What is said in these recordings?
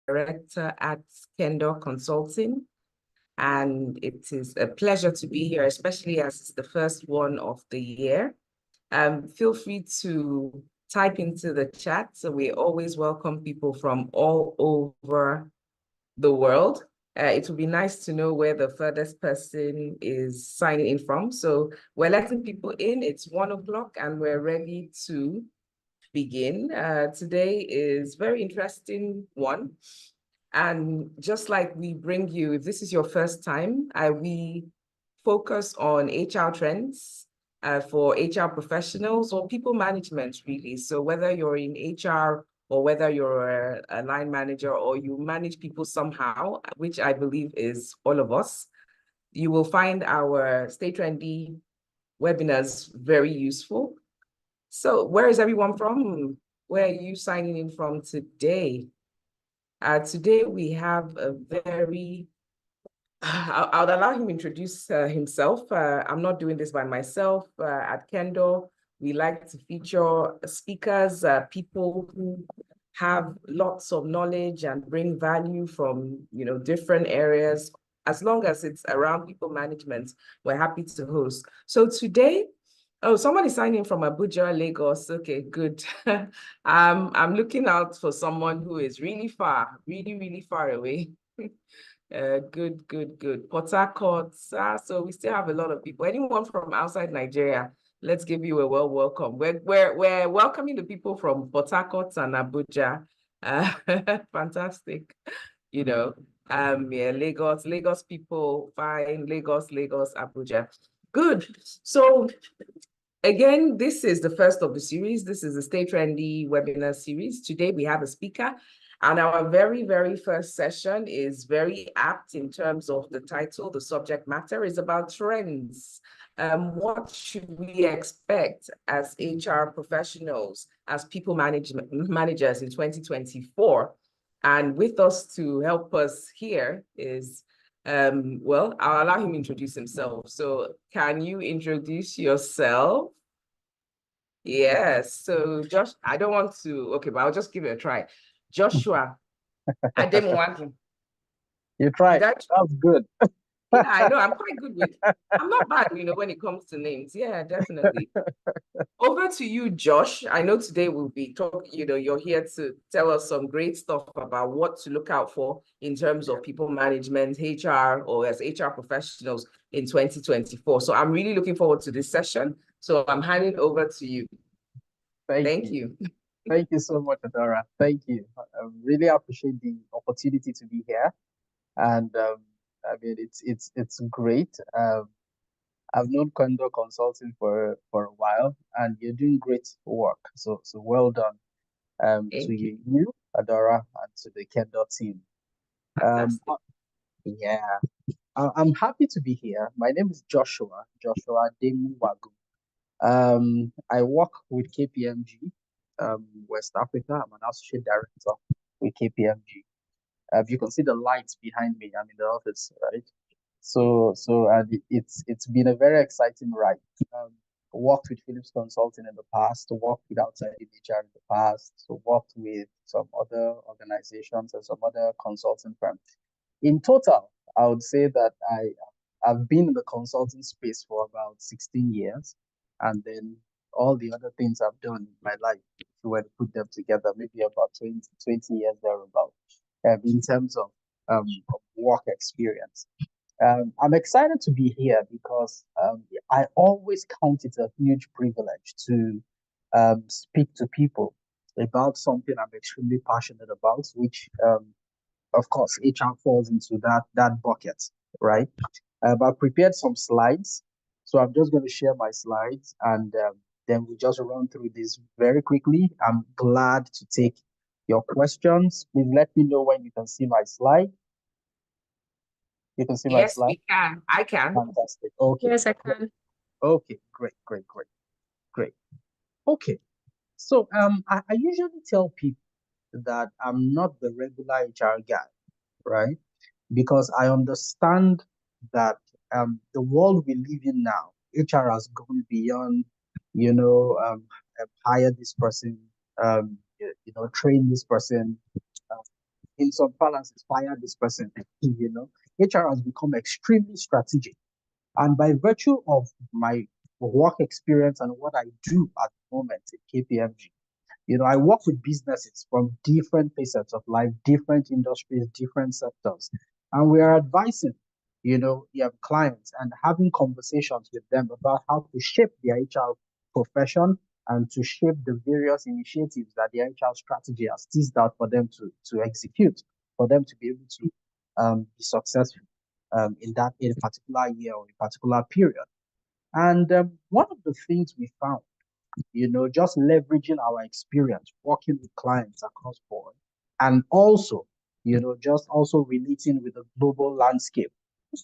Director at Kendall Consulting, and it is a pleasure to be here, especially as it's the first one of the year. Feel free to type into the chat. So we always welcome people from all over the world. It would be nice to know where the furthest person is signing in from. So we're letting people in. It's 1 o'clock and we're ready to begin. Today is very interesting one. And just like we bring you, if this is your first time, we focus on HR trends for HR professionals or people management, really. So whether you're in HR or whether you're a line manager or you manage people somehow, which I believe is all of us, you will find our Stay Trendy webinars very useful. So where is everyone from? Where are you signing in from today? Today we have a very, I'll allow him to introduce himself. I'm not doing this by myself. At Kendall, we like to feature speakers, people who have lots of knowledge and bring value from, different areas. As long as it's around people management, we're happy to host. So today, oh, someone is signing from Abuja, Lagos. Okay, good. I'm looking out for someone who is really far, really, really far away. Good. Port Harcourt. So we still have a lot of people. Anyone from outside Nigeria, let's give you a welcome. We're welcoming the people from Port Harcourt and Abuja. Fantastic. Yeah, Lagos people, fine. Lagos, Abuja. Good. So again, this is the first of the series. This is the Stay Trendy webinar series. Today we have a speaker, and our very, very first session is very apt in terms of the title. The subject matter is about trends. What should we expect as HR professionals, as people managers in 2024? And with us to help us here is well, I'll allow him to introduce himself. So can you introduce yourself? Yes. So Josh, I don't want to, okay, but I'll just give it a try. Joshua Ademwaju. You tried. That's good. Yeah, I know. I'm quite good with, I'm not bad, when it comes to names. Yeah, definitely. Over to you, Josh. I know today we'll be talking, you're here to tell us some great stuff about what to look out for in terms of people management, HR, or as HR professionals in 2024. So I'm really looking forward to this session. So I'm handing over to you. Thank you. Thank you so much, Adora. Thank you. I really appreciate the opportunity to be here. And I mean, it's great. I've known Kondo Consulting for a while, and you're doing great work. So well done to you, Adora, and to the Kendo team. Yeah, I'm happy to be here. My name is Joshua Demuwagu. I work with KPMG, West Africa. I'm an associate director with KPMG. You can see the lights behind me. I'm in the office, right? And it's been a very exciting ride. Worked with Philips Consulting in the past, worked with outside HR in the past, so worked with some other organizations and some other consulting firms. In total, I would say that I've been in the consulting space for about 16 years, and then all the other things I've done in my life, if you were to put them together, maybe about 20 years thereabout, in terms of work experience. I'm excited to be here because I always count it a huge privilege to speak to people about something I'm extremely passionate about, which of course HR falls into that bucket, right? I've prepared some slides, so I'm just going to share my slides, and then we just run through this very quickly. I'm glad to take your questions. Please let me know when you can see my slide. You can see my slide? Yes, we can. I can. Fantastic. Okay. Yes, I can. Okay, great. Okay. So I usually tell people that I'm not the regular HR guy, right? Because I understand that the world we live in now, HR has gone beyond, hire this person, train this person, in some balances, fire this person. You know, HR has become extremely strategic. And by virtue of my work experience and what I do at the moment at KPMG, you know, I work with businesses from different facets of life, different industries, different sectors, and we are advising, you know, their clients and having conversations with them about how to shape their HR profession and to shape the various initiatives that the HR strategy has teased out for them to execute, for them to be able to be successful in a particular year or a particular period. And one of the things we found, you know, just leveraging our experience working with clients across board, and also, you know, just also relating with the global landscape,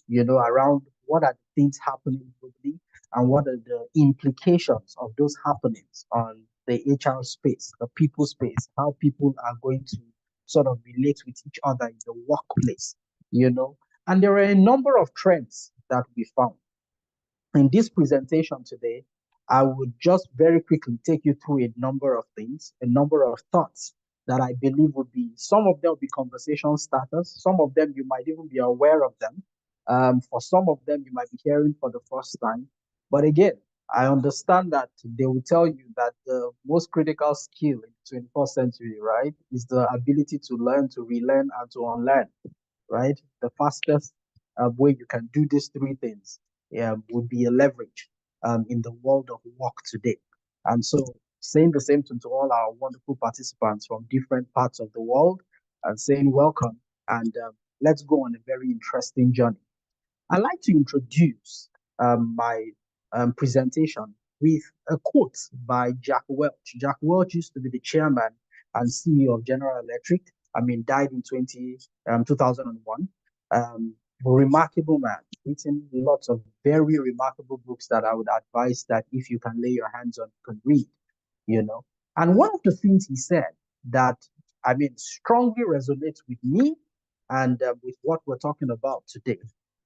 you know, around what are the things happening globally and what are the implications of those happenings on the HR space, the people space, how people are going to sort of relate with each other in the workplace, you know. And there are a number of trends that we found. In this presentation today, I would just very quickly take you through a number of things, a number of thoughts that I believe would be, some of them will be conversation starters, some of them you might even be aware of them. For some of them, you might be hearing for the first time. But again, I understand that they will tell you that the most critical skill in the 21st century, right, is the ability to learn, to relearn, and to unlearn, right? The fastest way you can do these three things would be a leverage in the world of work today. And so, saying the same thing to all our wonderful participants from different parts of the world and saying welcome and let's go on a very interesting journey. I'd like to introduce my presentation with a quote by Jack Welch. Jack Welch used to be the chairman and CEO of General Electric. I mean, died in 2001. A remarkable man, written lots of very remarkable books that I would advise that if you can lay your hands on, you can read, you know. And one of the things he said that, I mean, strongly resonates with me and with what we're talking about today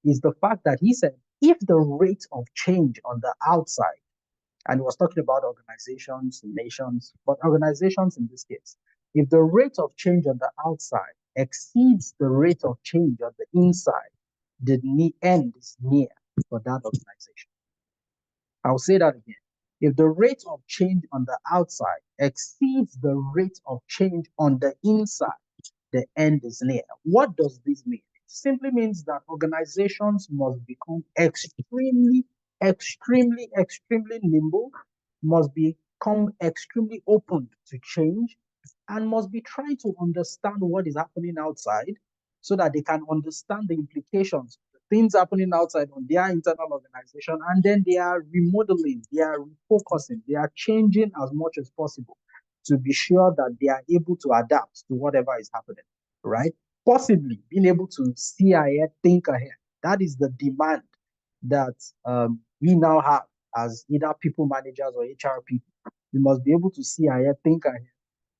is the fact that he said, if the rate of change on the outside, and he was talking about organizations, nations, but organizations in this case, if the rate of change on the outside exceeds the rate of change on the inside, the end is near for that organization. I'll say that again. If the rate of change on the outside exceeds the rate of change on the inside, the end is near. What does this mean? It simply means that organizations must become extremely nimble, must become extremely open to change, and must be trying to understand what is happening outside so that they can understand the implications, the things happening outside on their internal organization, and then they are remodeling, they are refocusing, they are changing as much as possible to be sure that they are able to adapt to whatever is happening, right? Possibly being able to see ahead, think ahead. That is the demand that we now have as either people managers or HR people. We must be able to see ahead, think ahead,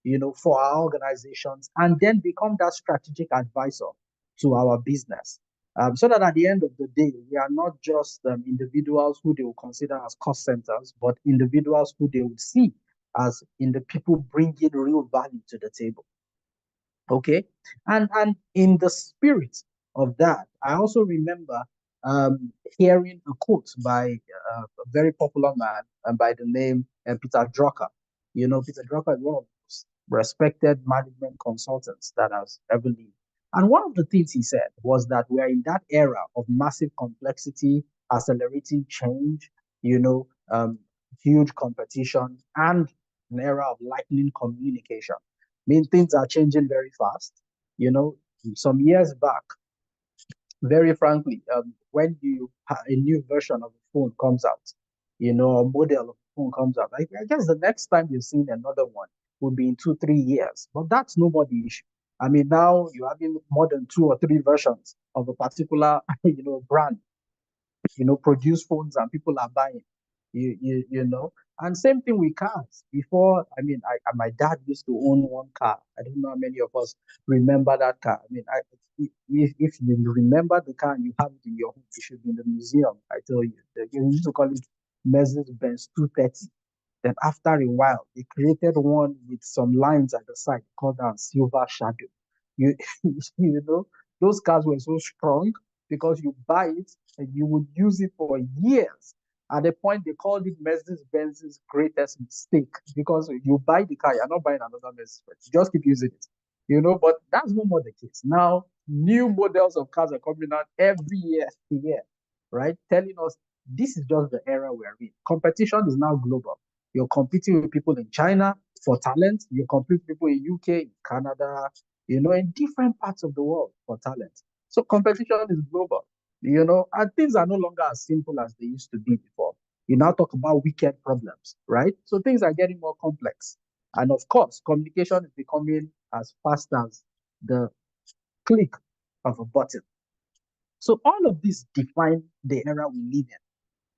you know, for our organizations, and then become that strategic advisor to our business. So that at the end of the day, we are not just individuals who they will consider as cost centers, but individuals who they would see as in the people bringing real value to the table. Okay, and in the spirit of that, I also remember hearing a quote by a very popular man by the name Peter Drucker. You know, Peter Drucker is one of the most respected management consultants that has ever lived. And one of the things he said was that we're in that era of massive complexity, accelerating change, you know, huge competition, and an era of lightning communication. I mean, things are changing very fast. You know, some years back, very frankly, when a new version of the phone comes out, you know, a model of the phone comes out, I guess the next time you've seen another one would be in 2, 3 years. But that's not the issue. I mean, now you're having more than 2 or 3 versions of a particular, you know, brand, you know, produce phones and people are buying. You know, and same thing with cars. Before, I mean, my dad used to own one car. I don't know how many of us remember that car. I mean, if you remember the car and you have it in your home, it should be in the museum. I tell you, you used to call it Mercedes-Benz 230. Then after a while, they created one with some lines at the side called Silver Shadow. You, you know, those cars were so strong because you buy it and you would use it for years. At the point they called it Mercedes-Benz's greatest mistake because you buy the car, you're not buying another Mercedes-Benz. You just keep using it. But that's no more the case. Now, new models of cars are coming out every year, right? Telling us this is just the era we're in. Competition is now global. You're competing with people in China for talent. You compete with people in UK, in Canada, in different parts of the world for talent. So competition is global, and things are no longer as simple as they used to be before. You now talk about wicked problems, right? So things are getting more complex. And of course, communication is becoming as fast as the click of a button. So all of this define the era we live in.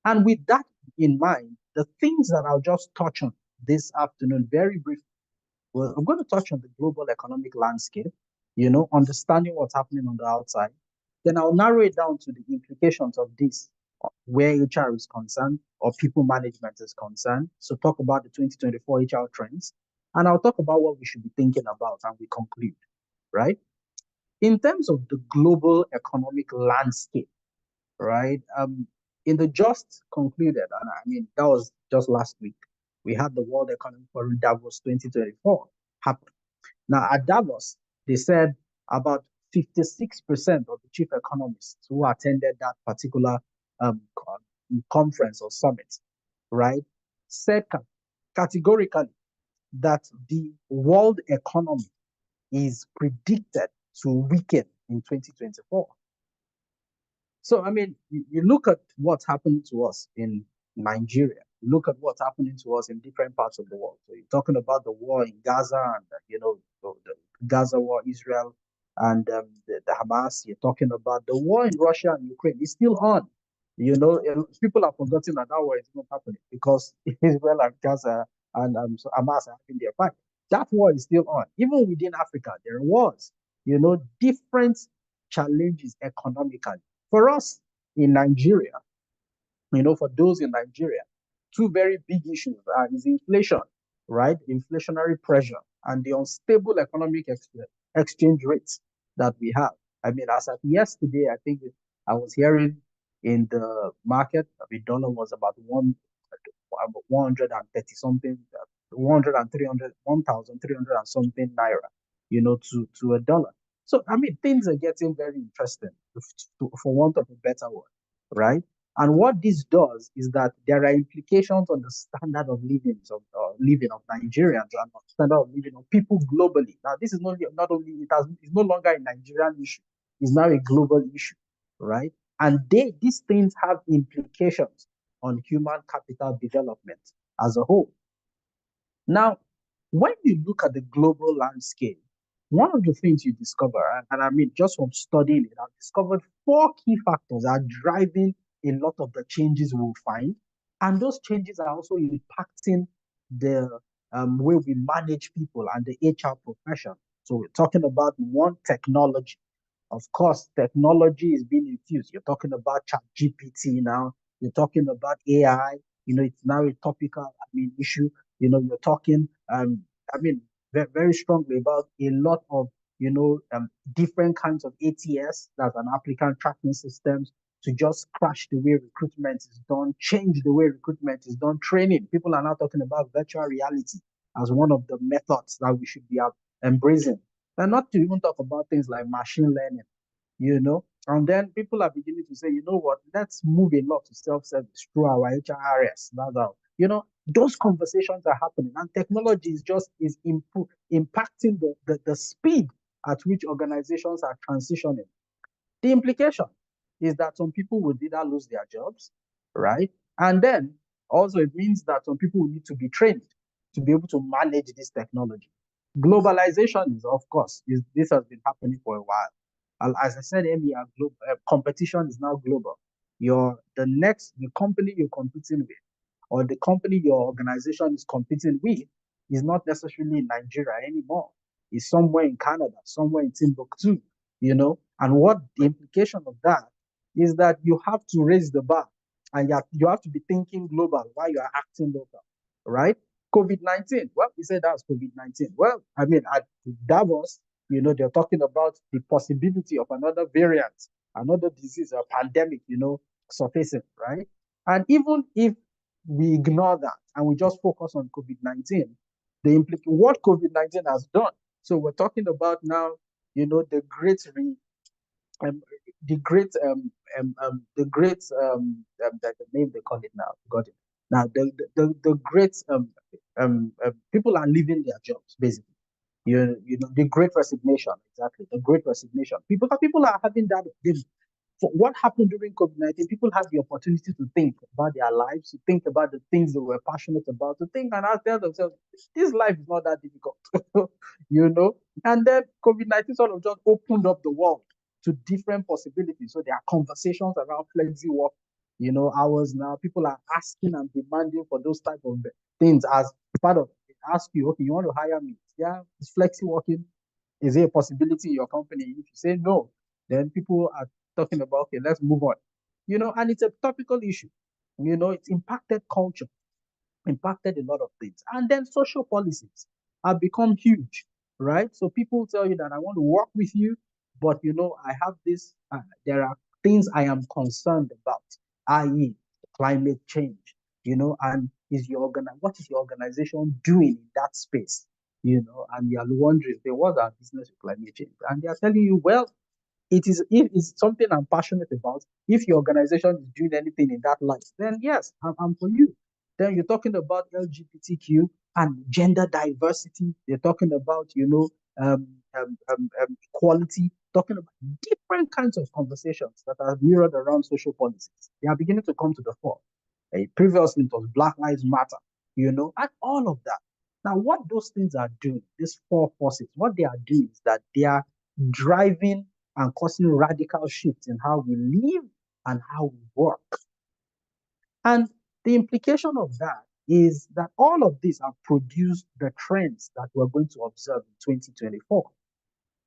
And with that in mind, the things that I'll just touch on this afternoon very briefly. Well, I'm going to touch on the global economic landscape, understanding what's happening on the outside. Then I'll narrow it down to the implications of this, where HR is concerned or people management is concerned. So talk about the 2024 HR trends. And I'll talk about what we should be thinking about and we conclude, right? In terms of the global economic landscape, right? In the just concluded, and I mean, that was just last week, we had the World Economic Forum Davos 2024 happen. Now, at Davos, they said about 56% of the chief economists who attended that particular conference or summit, right, said categorically that the world economy is predicted to weaken in 2024. So, I mean, you look at what's happening to us in Nigeria, you look at what's happening to us in different parts of the world. So, you're talking about the war in Gaza and, the Gaza war, Israel, and the Hamas. You're talking about the war in Russia and Ukraine. It's still on. People have forgotten that war is not happening because Israel and Gaza and so Hamas are having their fight. That war is still on. Even within Africa, there was, different challenges economically. For us in Nigeria, for those in Nigeria, two very big issues is inflation, right? Inflationary pressure and the unstable economic exchange rates that we have. I mean, as of yesterday, I think I was hearing in the market, the dollar was about 130 something, 100 and 300, 1,300 and something naira, to a dollar. So, I mean, things are getting very interesting, for want of a better word, right? And what this does is that there are implications on the standard of living of Nigerians and the standard of living of people globally. Now, this is not only it's no longer a Nigerian issue; it's now a global issue, right? And these things have implications on human capital development as a whole. Now, when you look at the global landscape, one of the things you discover, and I mean, just from studying it, I've discovered 4 key factors are driving a lot of the changes we'll find. And those changes are also impacting the way we manage people and the HR profession. So we're talking about one, technology. Of course, technology is being infused. You're talking about ChatGPT now. You're talking about AI. It's now a topical, issue. You're talking, very, very strongly about a lot of, different kinds of ATS, that's an applicant tracking systems, to just crash the way recruitment is done, change the way recruitment is done, training. People are now talking about virtual reality as one of the methods that we should be embracing. And not to even talk about things like machine learning, and then people are beginning to say, you know what, let's move a lot to self-service through our HRS. That's how, those conversations are happening, and technology is impacting the speed at which organizations are transitioning. The implication is that some people will either lose their jobs, right? And then also it means that some people will need to be trained to be able to manage this technology. Globalization is, of course, this has been happening for a while. As I said earlier, competition is now global. The company you're competing with, or the company your organization is competing with, is not necessarily in Nigeria anymore. It's somewhere in Canada, somewhere in Timbuktu, And what the implication of that is that you have to raise the bar, and you have to be thinking global while you are acting local, right? COVID-19. Well, we said that's COVID-19. Well, I mean, at Davos, They're talking about the possibility of another variant, another disease, a pandemic, surfacing, right? And even if we ignore that and we just focus on COVID-19, what COVID-19 has done. So we're talking about now, the great um, the name they call it now, got it. Now the great people are leaving their jobs basically. The great resignation, exactly. The great resignation. People are having that. So what happened during COVID-19? People had the opportunity to think about their lives, to think about the things they were passionate about, to think and ask themselves, this life is not that difficult, And then COVID-19 sort of just opened up the world to different possibilities. So there are conversations around flexi work, hours now. People are asking and demanding for those type of things as part of it. Ask you, okay, you want to hire me? Yeah, is flexi working? Is it a possibility in your company? If you say no, then people are talking about, okay, let's move on. And it's a topical issue. It's impacted culture, impacted a lot of things. And then social policies have become huge, right? So people tell you that I want to work with you, but I have this, there are things I am concerned about, i.e., climate change, and what is your organization doing in that space? And you are wondering, what's our business with climate change? And they are telling you, well, if it's something I'm passionate about. If your organization is doing anything in that light, then yes, I'm for you. Then you're talking about LGBTQ and gender diversity. You're talking about, equality, talking about different kinds of conversations that are mirrored around social policies. They are beginning to come to the fore. Previously, it was Black Lives Matter, and all of that. Now, what those things are doing, these four forces, what they are doing is that they are driving and causing radical shifts in how we live and how we work. And the implication of that is that all of these have produced the trends that we're going to observe in 2024.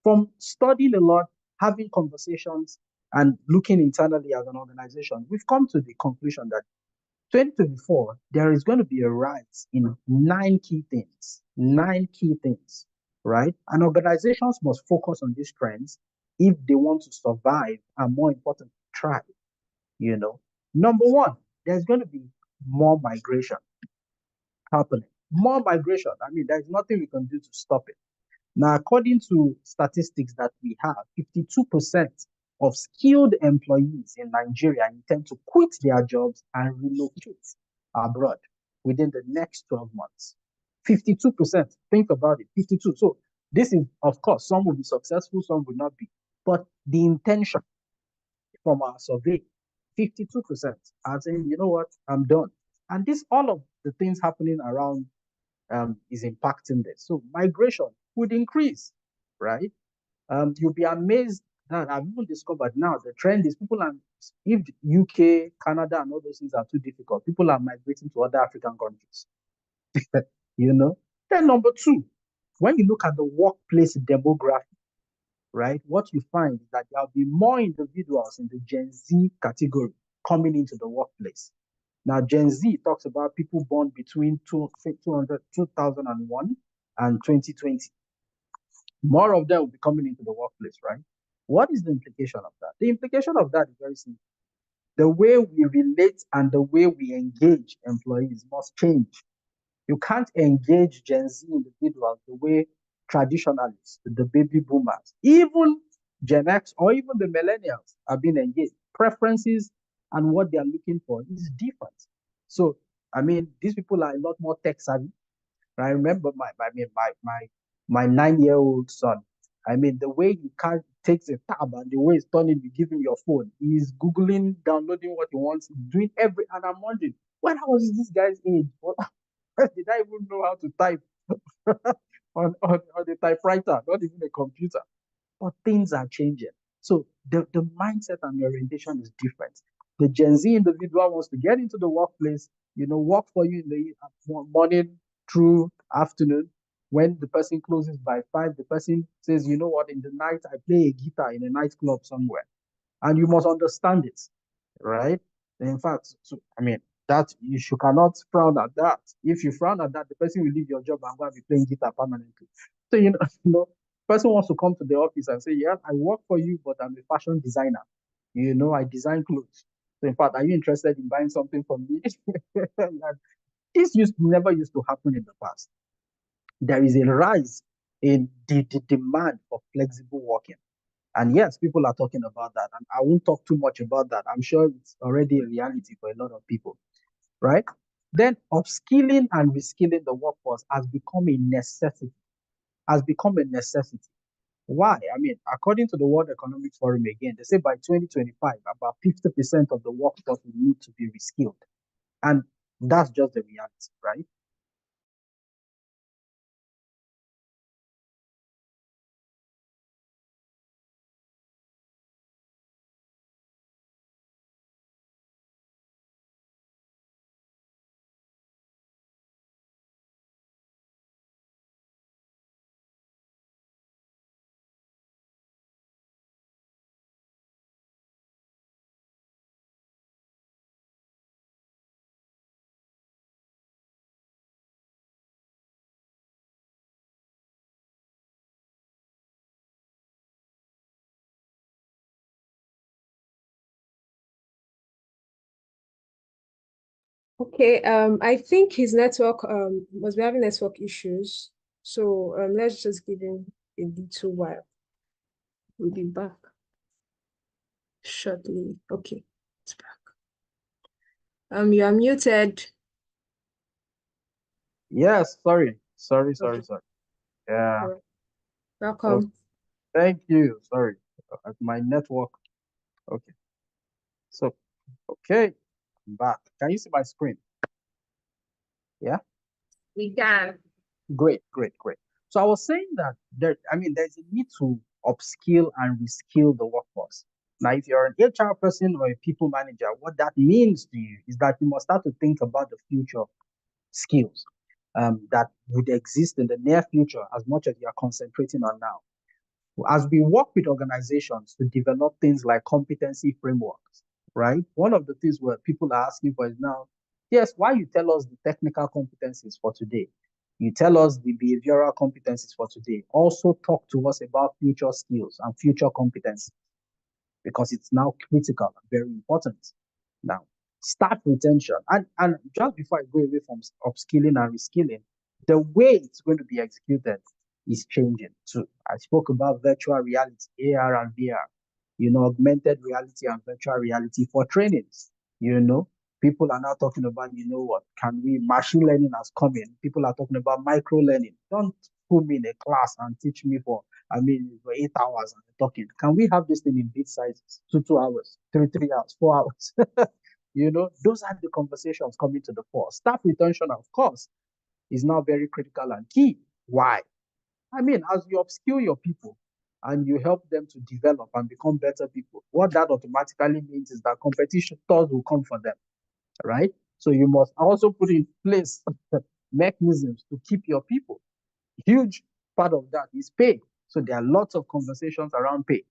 From studying a lot, having conversations, and looking internally as an organization, we've come to the conclusion that 2024, there is going to be a rise in 9 key things, right? And organizations must focus on these trends if they want to survive and, more importantly, thrive. You know, Number one, there's going to be more migration happening. More migration. I mean, there's nothing we can do to stop it. Now, according to statistics that we have, 52% of skilled employees in Nigeria intend to quit their jobs and relocate abroad within the next 12 months. 52%. Think about it. 52. So this is, of course, some will be successful, some will not be. But the intention from our survey, 52% are saying, you know what, I'm done. And this, all of the things happening around is impacting this. So migration would increase, right? You'll be amazed that I've even discovered now the trend is people are, if UK, Canada, and all those things are too difficult, people are migrating to other African countries. you know. Then number two, when you look at the workplace demographic, right, what you find is that there'll be more individuals in the Gen Z category coming into the workplace. Now, Gen Z talks about people born between 2001 and 2020. More of them will be coming into the workplace, right? What is the implication of that? The implication of that is very simple. The way we relate and the way we engage employees must change. You can't engage Gen Z individuals the way traditionalists, the baby boomers, even Gen X or even the millennials are being engaged. Preferences and what they are looking for is different. So, I mean, these people are a lot more tech savvy. I remember my 9-year-old son. I mean, the way he can't takes a tab and the way he's turning, you give him your phone. He's Googling, downloading what he wants, doing and I'm wondering, when I was this guy's age, what did I even know how to type on the typewriter, not even a computer? But things are changing. So the mindset and the orientation is different. The Gen Z individual wants to get into the workplace, work for you in the morning through afternoon. When the person closes by 5, the person says, you know what, in the night, I play a guitar in a nightclub somewhere. And you must understand it, right? In fact, so, I mean, that you cannot frown at that. If you frown at that, the person will leave your job and go and be playing guitar permanently. So, person wants to come to the office and say, yeah, I work for you, but I'm a fashion designer. I design clothes. So in fact, are you interested in buying something from me? And this never used to happen in the past. There is a rise in the demand for flexible working. And yes, people are talking about that. And I won't talk too much about that. I'm sure it's already a reality for a lot of people, right? Then upskilling and reskilling the workforce has become a necessity, has become a necessity. Why? I mean, according to the World Economic Forum again, they say by 2025, about 50% of the workforce will need to be reskilled. And that's just the reality, right? Okay, I think his network must be having network issues. So let's just give him a little while. We'll be back shortly. Okay, it's back. You are muted. Yes, sorry. Sorry. Okay, Yeah. all right. So Welcome. thank you. Sorry. My network. Okay. So, okay. I'm back. Can you see my screen? Yeah. We can. Great, great, great. So I was saying that there's a need to upskill and reskill the workforce. Now, if you're an HR person or a people manager, what that means to you is that you must start to think about the future skills that would exist in the near future as much as you are concentrating on now. As we work with organizations to develop things like competency frameworks, right? One of the things where people are asking for is now, yes, why you tell us the technical competencies for today? You tell us the behavioral competencies for today. Also talk to us about future skills and future competencies because it's now critical and very important. Now, staff retention. And just before I go away from upskilling and reskilling, the way it's going to be executed is changing too. I spoke about virtual reality, AR and VR, augmented reality and virtual reality for trainings. You know, people are now talking about, machine learning has come in. People are talking about micro learning. Don't put me in a class and teach me for 8 hours and talking. Can we have this thing in bit sizes? 2 hours, 3 hours, 4 hours. Those are the conversations coming to the fore. Staff retention, of course, is now very critical and key. Why? I mean, as you upskill your people and you help them to develop and become better people, what that automatically means is that competitors will come for them, right? So you must also put in place mechanisms to keep your people. Huge part of that is pay. So there are lots of conversations around pay,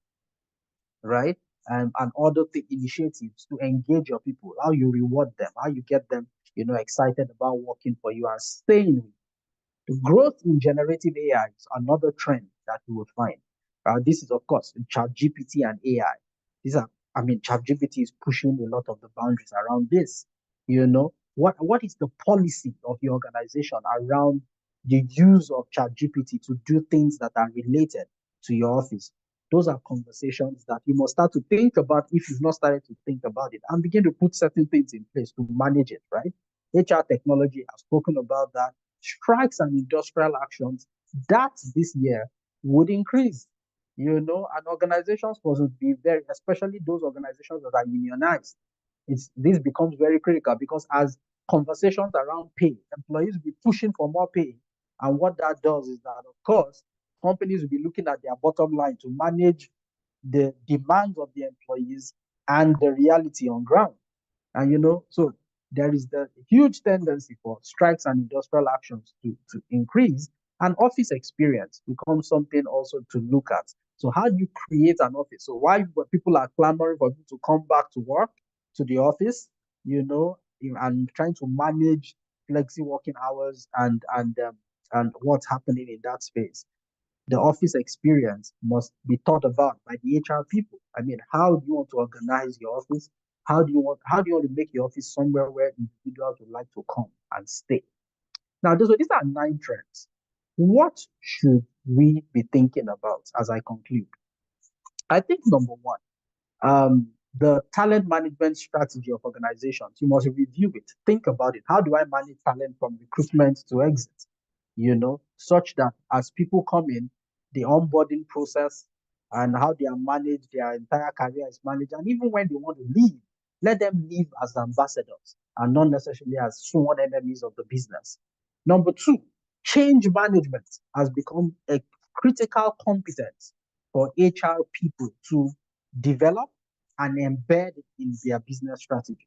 right? And other initiatives to engage your people, how you reward them, how you get them, excited about working for you and staying with. The growth in generative AI is another trend that you will find. This is, of course, ChatGPT and AI. ChatGPT is pushing a lot of the boundaries around this. What is the policy of your organization around the use of ChatGPT to do things that are related to your office? Those are conversations that you must start to think about if you've not started to think about it and begin to put certain things in place to manage it, right? HR technology, I've spoken about that. Strikes and industrial actions, that this year would increase. And organizations must be very, especially those organizations that are unionized. This becomes very critical because as conversations around pay, employees will be pushing for more pay. And what that does is that, of course, companies will be looking at their bottom line to manage the demands of the employees and the reality on ground. And so there is the huge tendency for strikes and industrial actions to increase, and office experience becomes something also to look at. So how do you create an office? So while people are clamoring for people to come back to work, to the office, and trying to manage flexi working hours and what's happening in that space. The office experience must be thought about by the HR people. I mean, how do you want to organize your office? How do you want to make your office somewhere where individuals would like to come and stay? Now, these are 9 trends. What should we be thinking about as I conclude? I think number one, the talent management strategy of organizations. You must review it. Think about it. How do I manage talent from recruitment to exit? Such that as people come in, the onboarding process and how they are managed, their entire career is managed. And even when they want to leave, let them leave as ambassadors and not necessarily as sworn enemies of the business. Number two, change management has become a critical competence for HR people to develop and embed in their business strategy.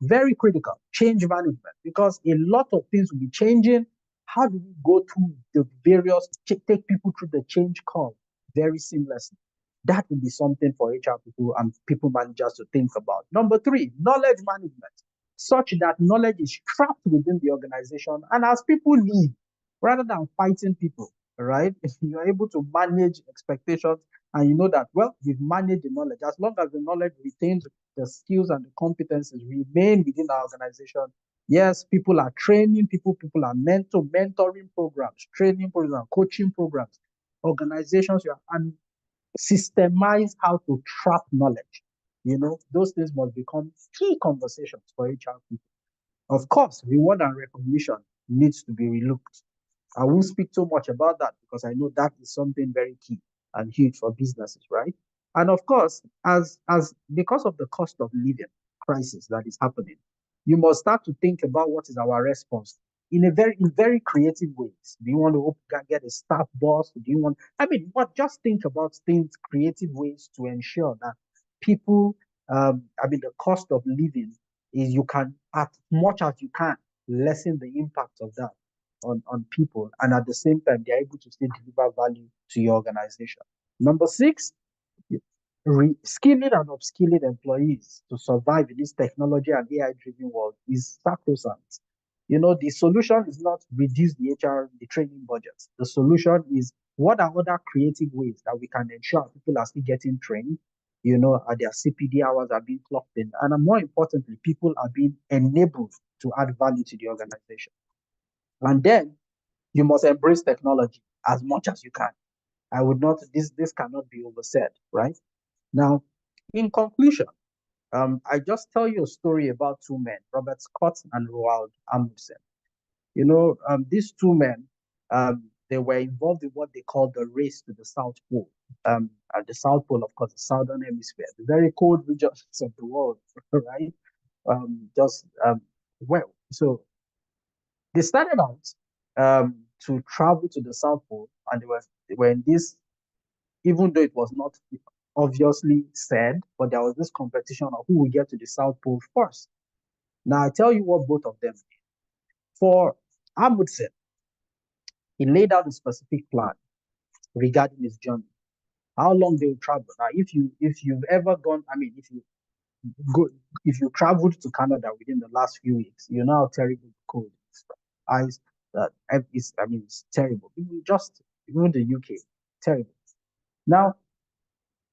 Very critical, change management, because a lot of things will be changing. How do we go through the various, take people through the change curve very seamlessly? That will be something for HR people and people managers to think about. Number three, knowledge management, such that knowledge is trapped within the organization. And as people leave, rather than fighting people, right, you're able to manage expectations and you know that, well, we've managed the knowledge. As long as the knowledge retains, the skills and the competences remain within our organization. Yes, people are training people are mentoring programs, training programs, coaching programs, organizations, and systemize how to trap knowledge. Those things must become key conversations for HR people. Of course, reward and recognition needs to be relooked. I won't speak too much about that because I know that is something very key and huge for businesses, right? And of course, as because of the cost of living crisis that is happening, you must start to think about what is our response in very creative ways. Do you want to get a staff boss? Do you want? Just think about things, creative ways to ensure that people. The cost of living is you can, as much as you can, lessen the impact of that on people, and at the same time they're able to still deliver value to your organization. Number 6, skilling and upskilling employees to survive in this technology and AI-driven world is sacrosanct. The solution is not reduce the training budget. The solution is what are other creative ways that we can ensure people are still getting trained, their CPD hours are being clocked in, and more importantly, people are being enabled to add value to the organization. And then you must embrace technology as much as you can. This cannot be oversaid, right? Now, in conclusion, I just tell you a story about 2 men, Robert Scott and Roald Amundsen. These 2 men, they were involved in what they call the race to the South Pole. At the South Pole, of course, the Southern Hemisphere, the very cold regions of the world, right? So they started out to travel to the South Pole, and they were in this, even though it was not obviously said, but there was this competition of who will get to the South Pole first. Now, I tell you what both of them did. For Amundsen, he laid out a specific plan regarding his journey, how long they will travel. Now, if you've ever gone, if you traveled to Canada within the last few weeks, you know how terrible the cold is. It's terrible. Even the UK, terrible. Now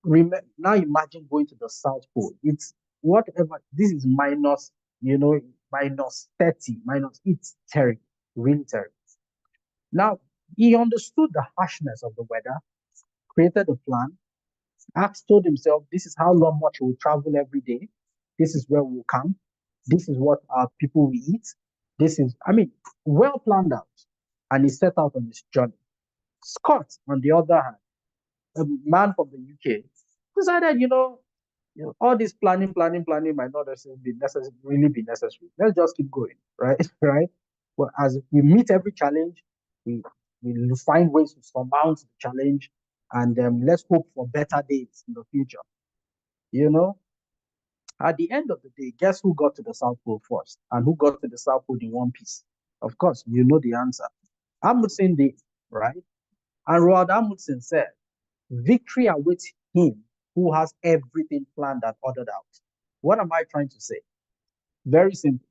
imagine going to the South Pole. It's whatever. This is minus, minus 30, it's terrible, really terrible. Now, he understood the harshness of the weather, created a plan, told himself, this is how much we'll travel every day. This is where we'll camp. This is what our people will eat. This is, well planned out. And he set out on this journey. Scott, on the other hand, a man from the UK, decided, all this planning might not really be necessary. Let's just keep going, right? Right? Well, as we meet every challenge, we find ways to surmount the challenge, and let's hope for better days in the future. At the end of the day, guess who got to the South Pole first, and who got to the South Pole in one piece? Of course, you know the answer. Amundsen did, right? And Roald Amundsen said, victory awaits him who has everything planned and ordered out. What am I trying to say? Very simple.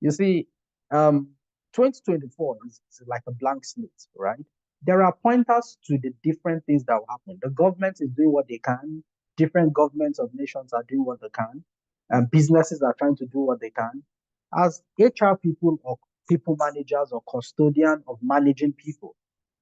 You see, 2024 is like a blank slate, right? there are pointers to the different things that will happen. The government is doing what they can. Different governments of nations are doing what they can. And businesses are trying to do what they can. As HR people or people managers or custodian of managing people,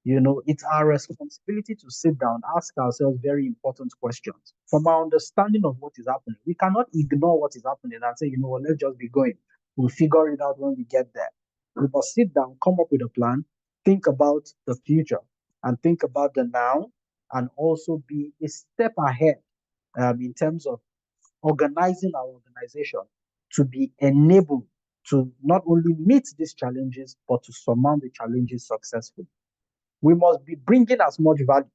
it's our responsibility to sit down, ask ourselves very important questions. From our understanding of what is happening, we cannot ignore what is happening and say, well, let's just be going. We'll figure it out when we get there. We must sit down, come up with a plan, think about the future, and think about the now, and also be a step ahead in terms of organizing our organization to be enabled to not only meet these challenges, but to surmount the challenges successfully. We must be bringing as much value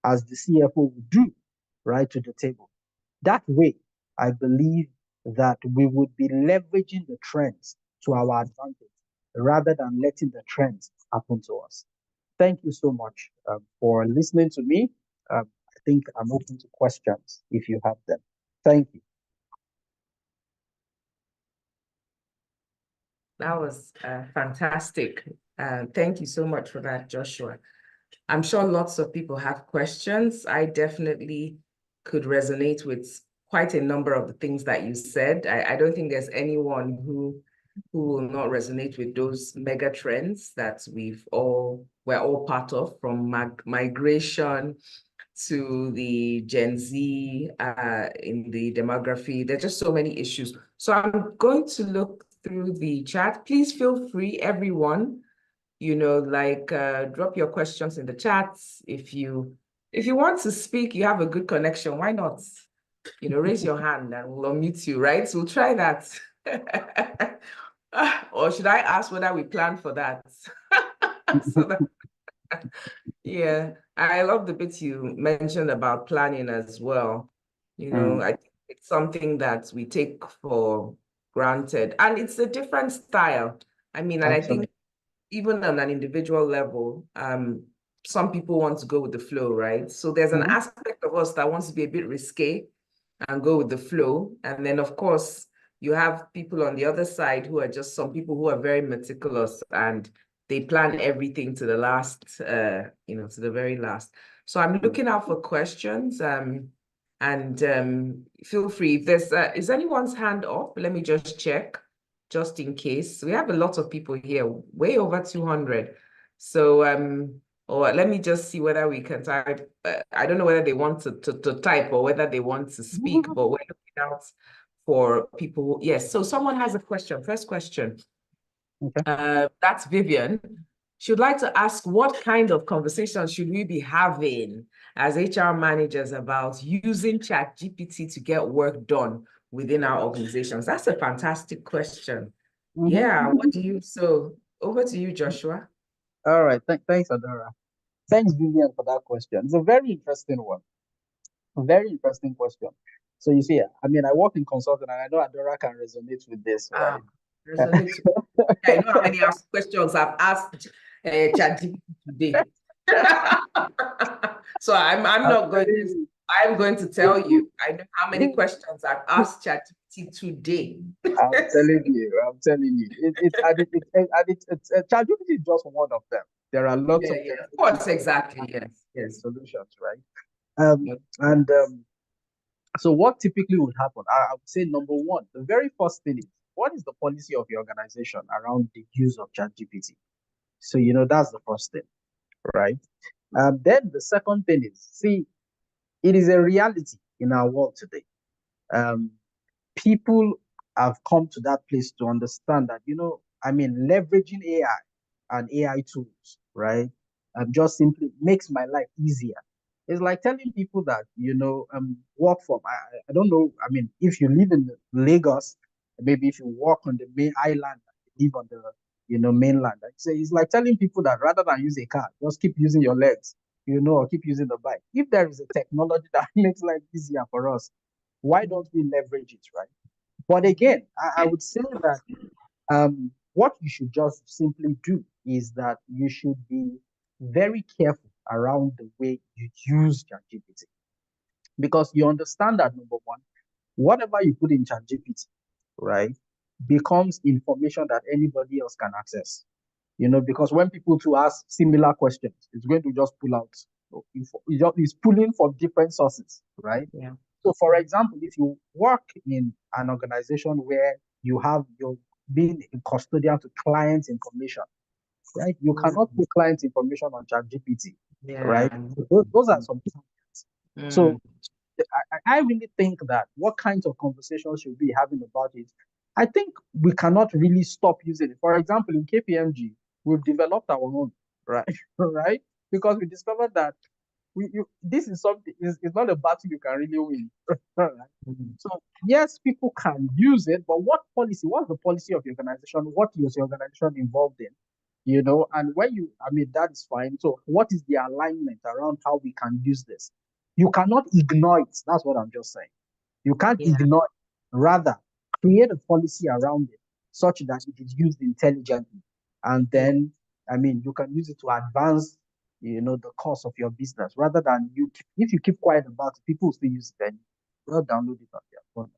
as the CFO would do, right, to the table. That way, I believe that we would be leveraging the trends to our advantage rather than letting the trends happen to us. Thank you so much for listening to me. I think I'm open to questions if you have them. Thank you. That was fantastic. Thank you so much for that, Joshua. I'm sure lots of people have questions. I definitely could resonate with quite a number of the things that you said. I don't think there's anyone who will not resonate with those mega trends that we're all part of, from migration to the Gen Z in the demography. There's just so many issues. So I'm going to look through the chat. Please feel free, everyone, drop your questions in the chats. If you want to speak, you have a good connection, why not? Raise your hand and we'll unmute you, right? So we'll try that. Or should I ask whether we plan for that? Yeah, I love the bit you mentioned about planning as well. I think it's something that we take for granted, and it's a different style. I mean, and I think even on an individual level, some people want to go with the flow, right? So there's an aspect of us that wants to be a bit risque and go with the flow. And then, of course, you have people on the other side who are just some people who are very meticulous and they plan everything to the last, to the very last. So I'm looking out for questions. And feel free. If there's, is anyone's hand up? Let me just check, just in case. We have a lot of people here, way over 200. So, or let me just see whether we can type. I don't know whether they want to type or whether they want to speak, but we're looking out for people. Yes, so someone has a question. First question. Okay. That's Vivian. She would like to ask, what kind of conversations should we be having as HR managers about using ChatGPT to get work done within our organizations? That's a fantastic question. Yeah, so over to you, Joshua. All right, thanks, Adora. Thanks, Vivian, for that question. It's a very interesting one. A very interesting question. So you see, I mean, I work in consulting and I know Adora can resonate with this, right? Resonate. I know how many questions I've asked ChatGPT today. So I'm not going to, I'm going to tell you, I know how many questions I've asked ChatGPT today. I'm telling you. ChatGPT is just one of them. There are lots of them. Of course, exactly. Yes. Solutions, right? So what typically would happen? I would say number one, the very first thing is, what is the policy of your organization around the use of ChatGPT? So, that's the first thing, right? Then the second thing is, see, it is a reality in our world today. People have come to that place to understand that, leveraging AI and AI tools, right, just simply makes my life easier. It's like telling people that, work from, I don't know, I mean, if you live in Lagos, maybe if you work on the main island, live on the, mainland. It's like telling people that rather than use a car, just keep using your legs, or keep using the bike. If there is a technology that makes life easier for us, why don't we leverage it, right? But again, I would say that what you should just simply do is that you should be very careful around the way you use ChatGPT. Because you understand that, number one, whatever you put in ChatGPT, right, becomes information that anybody else can access. because when people to ask similar questions, it's going to just pull out. It's pulling from different sources, right? Yeah. So, for example, if you work in an organization where you're being a custodian to client information, right? You cannot put client information on ChatGPT, right? Yeah. So those are some caveats. So Mm. I really think that what kinds of conversations should we be having about it? I think we cannot really stop using it. For example, in KPMG, we've developed our own, right? Right? Because we discovered that this is something, it's not a battle you can really win. Right? So yes, people can use it, but what's the policy of your organization? What is your organization involved in? And that is fine. So what is the alignment around how we can use this? You cannot ignore it. That's what I'm just saying. You can't Yeah. ignore it. Rather, create a policy around it such that it is used intelligently. And then, you can use it to advance, the course of your business rather than if you keep quiet about it, people will still use it and they'll download it on their phone.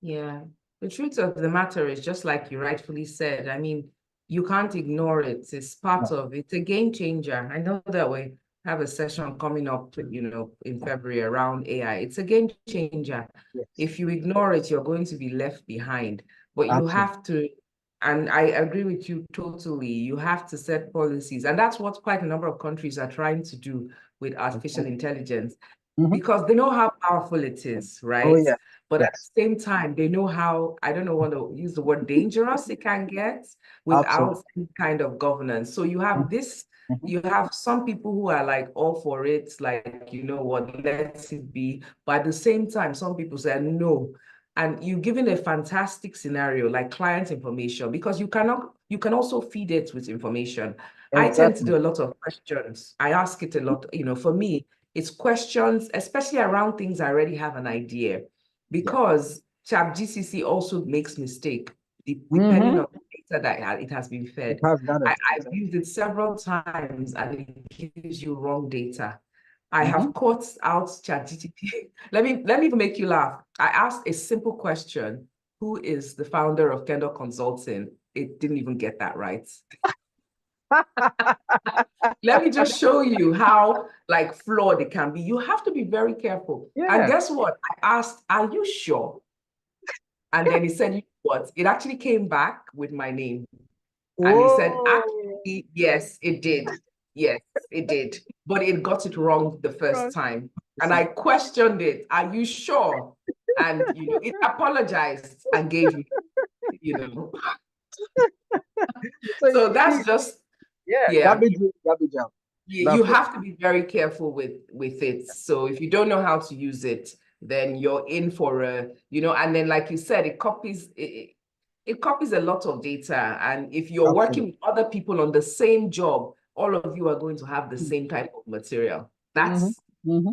Yeah. The truth of the matter is, just like you rightfully said, you can't ignore it. It's part of it's a game changer. I know that we have a session coming up, in February around AI. It's a game changer. Yes. If you ignore it, you're going to be left behind. But you Absolutely. have to, and I agree with you totally, you have to set policies. And that's what quite a number of countries are trying to do with artificial intelligence, because they know how powerful it is, right? Oh, yeah. But at the same time, they know how, I don't want to use the word dangerous it can get without any kind of governance. So you have this, you have some people who are like all for it, like, you know what, let it be. But at the same time, some people say no. And you're given a fantastic scenario like client information, because you can also feed it with information. I tend to do a lot of questions. I ask it a lot, for me, it's questions, especially around things I already have an idea, because ChatGPT also makes mistake depending on the data that it has been fed. I've used it several times and it gives you wrong data. I have caught out ChatGPT. Let me even make you laugh. I asked a simple question: who is the founder of Kendall Consulting? It didn't even get that right. Let me just show you how flawed it can be. You have to be very careful. Yeah. And guess what? I asked, are you sure? And then he said, you know what? It actually came back with my name. And he said, actually, yes, it did. Yes, it did. But it got it wrong the first time. And I questioned it. Are you sure? And it apologized and gave me, So that's just garbage out. You have to be very careful with it. So if you don't know how to use it, then you're in for and then like you said, it copies a lot of data. And if you're working with other people on the same job, all of you are going to have the same type of material. And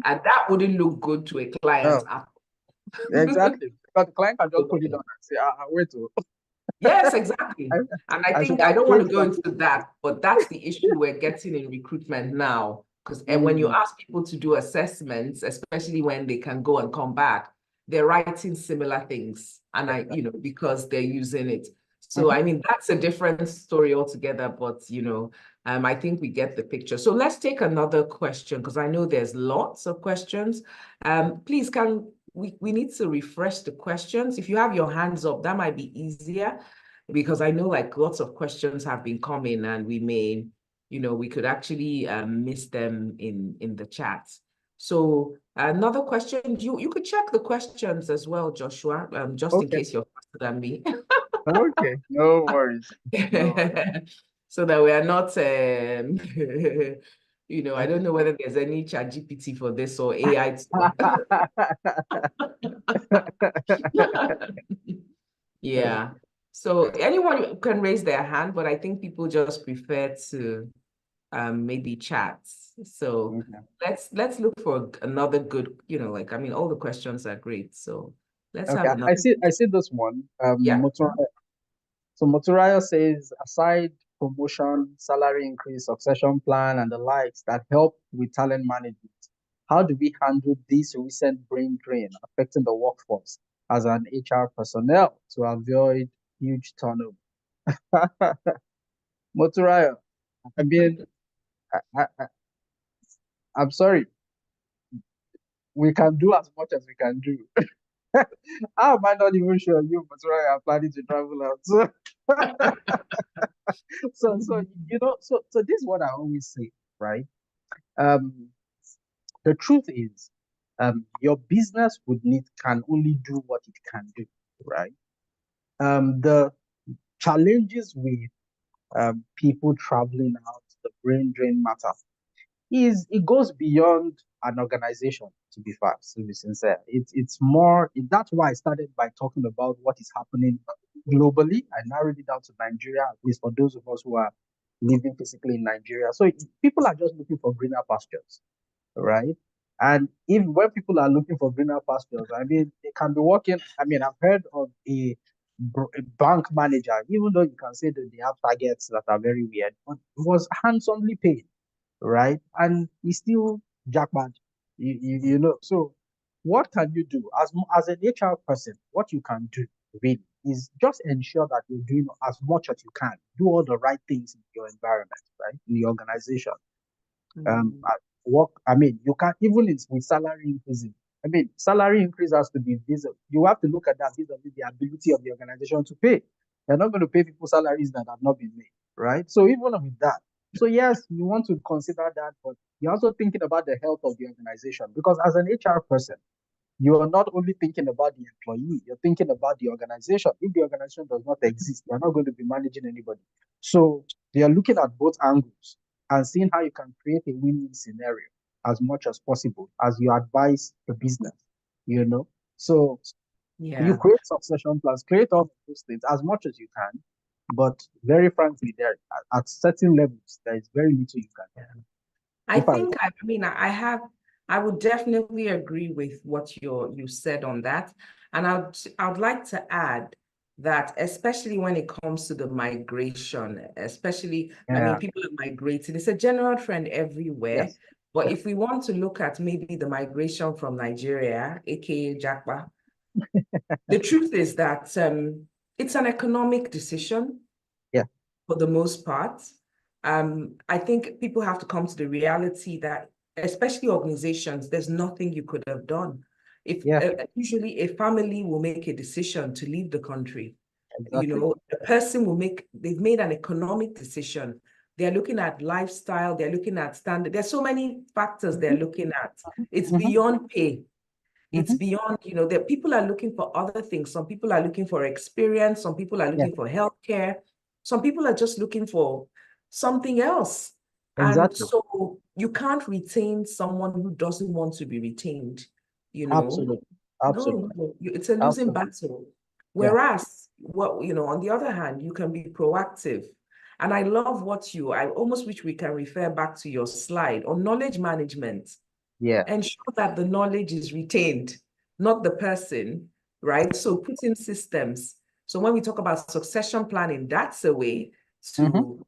that wouldn't look good to a client. Exactly. Because the client can just put it on and say, wait. Yes, exactly. And I think I don't want to go into that, but that's the issue we're getting in recruitment now. Because when you ask people to do assessments, especially when they can go and come back, they're writing similar things. And because they're using it. So, that's a different story altogether, but, I think we get the picture. So let's take another question, because I know there's lots of questions. Please, we need to refresh the questions. If you have your hands up, that might be easier, because I know lots of questions have been coming and we may, we could actually miss them in the chat. So another question, you could check the questions as well, Joshua, just in case you're faster than me. Okay, no worries. So that we are not, I don't know whether there's any ChatGPT for this or AI. Yeah. So anyone can raise their hand, but I think people just prefer to maybe chat. So let's look for another good, all the questions are great. So let's have another. I see this one. Yeah. So Moturaya says, aside promotion, salary increase, succession plan, and the likes that help with talent management, how do we handle this recent brain drain affecting the workforce as an HR personnel to avoid huge turnover? Moturaya, I mean, I'm sorry, we can do as much as we can do. How am I not even sure you, Moturaya, are planning to travel out? So so this is what I always say, right? Um, the truth is, your business can only do what it can do, right? The challenges with people traveling out, the brain drain matter, is it goes beyond an organization, to be fair, to be sincere. It's more, that's why I started by talking about what is happening globally. I narrowed it down to Nigeria, at least for those of us who are living physically in Nigeria. So people are just looking for greener pastures, right? And even when people are looking for greener pastures, I mean, they can be working. I mean, I've heard of a bank manager, even though you can say that they have targets that are very weird, but he was handsomely paid, right? And he's still jackpot, you know. So, what can you do as an HR person? What you can do really is just ensure that you're doing as much as you can, do all the right things in your environment, right, in the organization. At work, I mean, you can't even with salary increasing. I mean, salary increase has to be visible. You have to look at that vis-a-vis the ability of the organization to pay. They're not going to pay people salaries that have not been made, right? So even with that, so yes, you want to consider that, but you're also thinking about the health of the organization, because as an HR person, you are not only thinking about the employee, you're thinking about the organization. If the organization does not exist, you're not going to be managing anybody. So they are looking at both angles and seeing how you can create a win-win scenario as much as possible as you advise the business, you know. So you Yeah. create succession plans, create all of those things as much as you can, but very frankly, there at certain levels, there is very little you can do. I think, I mean, I would definitely agree with what you said on that. And I'd like to add that, especially when it comes to the migration, especially, I mean, Yeah. people are migrating. It's a general trend everywhere. Yes. But if we want to look at maybe the migration from Nigeria, aka Japa, the truth is that it's an economic decision. Yeah. For the most part. I think people have to come to the reality that, especially organizations, there's nothing you could have done. If Yeah. Usually a family will make a decision to leave the country. You Exactly. know, a person they've made an economic decision. They're looking at lifestyle, they're looking at standard. There's so many factors they're looking at. It's beyond pay. It's beyond, that people are looking for other things. Some people are looking for experience. Some people are Yeah. looking for healthcare. Some people are just looking for something else. And Exactly. so you can't retain someone who doesn't want to be retained, Absolutely. Absolutely. No, it's a losing Absolutely. battle. Yeah. Whereas, on the other hand, you can be proactive. And I love I almost wish we can refer back to your slide on knowledge management. Yeah. Ensure that the knowledge is retained, not the person, right? So put in systems. So when we talk about succession planning, that's a way to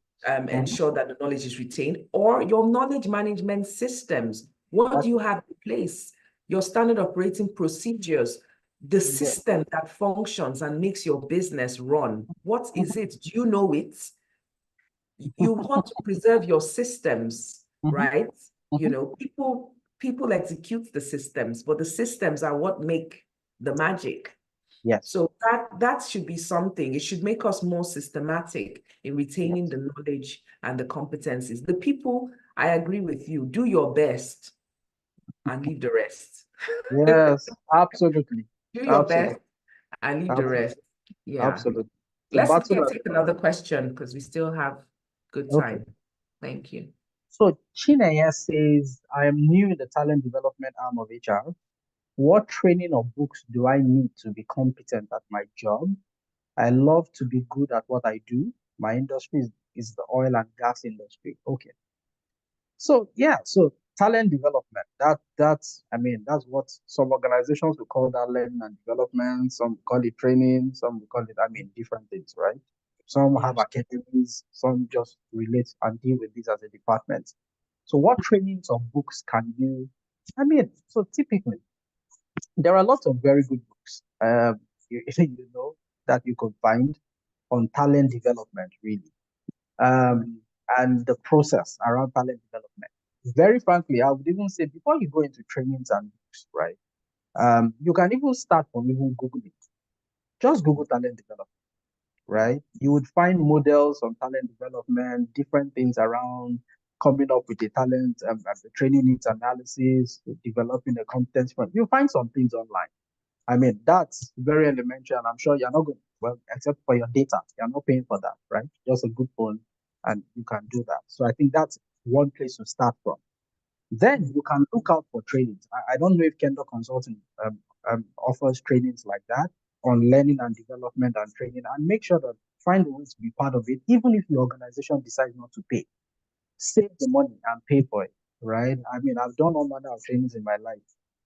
ensure that the knowledge is retained, or your knowledge management systems. What do you have in place? Your standard operating procedures, the system that functions and makes your business run. What is it? Do you know it? You want to preserve your systems, right? People execute the systems, but the systems are what make the magic. Yes. So that should be something. It should make us more systematic in retaining the knowledge and the competencies. The people, I agree with you, do your best and leave the rest. Yes, absolutely. Do your Absolutely. best and leave the Absolutely. rest. Yeah. Absolutely. The Let's battle. take another question because we still have good Okay. time. Thank you. So Chinaya says, I am new in the talent development arm of HR. What training or books do I need to be competent at my job? I love to be good at what I do. My industry is the oil and gas industry. Okay. So yeah, so talent development. That's I mean that's what some organizations will call that learning and development. Some call it training. Some will call it different things, right? Some have academies. Some just relate and deal with this as a department. So what trainings or books can you? So typically there are lots of very good books. You know that you could find on talent development really. and the process around talent development. Very frankly, I would even say before you go into trainings and books, right? You can even start from even Googling. Just Google talent development, right? You would find models on talent development, different things around coming up with a talent, training needs analysis, developing a competence front. You'll find some things online. I mean, that's very elementary, and I'm sure you're not going, well, except for your data, you're not paying for that, right? Just a good phone, and you can do that. So I think that's one place to start from. Then you can look out for trainings. I don't know if Kendall Consulting offers trainings like that on learning and development and training, and make sure that find a way to be part of it, even if the organization decides not to pay. Save the money and pay for it, right? I mean, I've done all manner of trainings in my life.